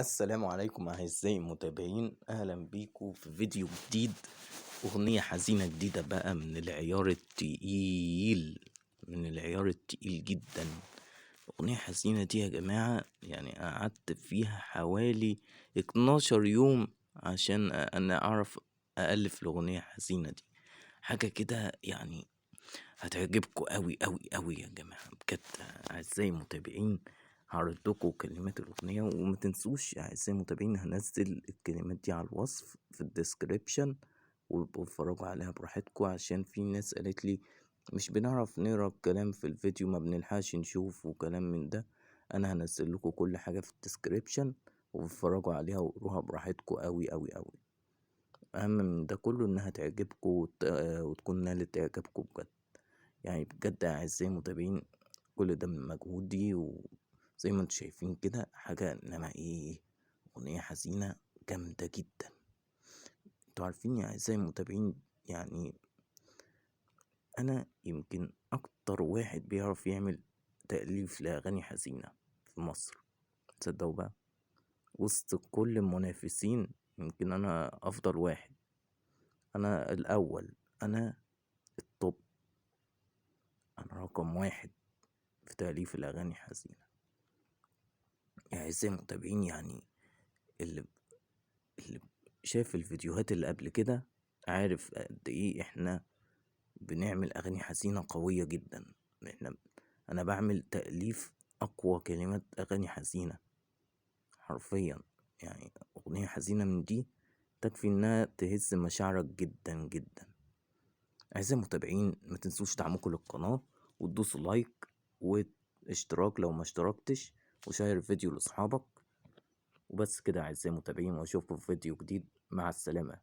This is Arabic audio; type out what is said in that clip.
السلام عليكم أعزائي المتابعين، أهلا بيكم في فيديو جديد. أغنية حزينة جديدة بقى من العيار التقيل، من العيار التقيل جدا. أغنية حزينة دي يا جماعة، يعني قعدت فيها حوالي 12 يوم عشان أنا أعرف أألف الأغنية الحزينة دي. حاجة كده يعني هتعجبكم أوي أوي أوي يا جماعة بجد. أعزائي المتابعين، هعرض لكم كلمات الأغنية، وما تنسوش يا أعزائي المتابعين هنزل الكلمات دي على الوصف في الديسكريبشن، وابقوا اتفرجوا عليها براحتكم. عشان في ناس قالت لي مش بنعرف نقرا الكلام في الفيديو، ما بنلحقش نشوف وكلام من ده. أنا هنزل لكم كل حاجة في الديسكريبشن، واتفرجوا عليها وقروها براحتكم أوي أوي أوي. أهم من ده كله إنها تعجبكم وتكون نالت إعجابكم بجد. يعني بجد يا أعزائي المتابعين، كل ده من مجهودي، وزي ما انتوا شايفين كده حاجة، انما ايه، أغنية حزينة جامدة جدا. انتوا عارفين يا أعزائي المتابعين، يعني أنا يمكن أكتر واحد بيعرف يعمل تأليف لأغاني حزينة في مصر. تصدقوا بقى، وسط كل المنافسين يمكن أنا أفضل واحد، أنا الأول، أنا الطب، أنا رقم واحد في تأليف الأغاني الحزينة. يا أعزائي المتابعين، يعني اللي اللي شاف الفيديوهات اللي قبل كده عارف قد ايه احنا بنعمل اغاني حزينة قوية جدا. انا بعمل تأليف اقوى كلمات اغاني حزينة حرفيا. يعني اغنية حزينة من دي تكفي انها تهز مشاعرك جدا جدا. اعزائي المتابعين، ما تنسوش دعمكم للقناة، وتدوسوا لايك واشتراك لو ما اشتركتش، وشير الفيديو لاصحابك. وبس كده اعزائي المتابعين، واشوفكم في فيديو جديد. مع السلامة.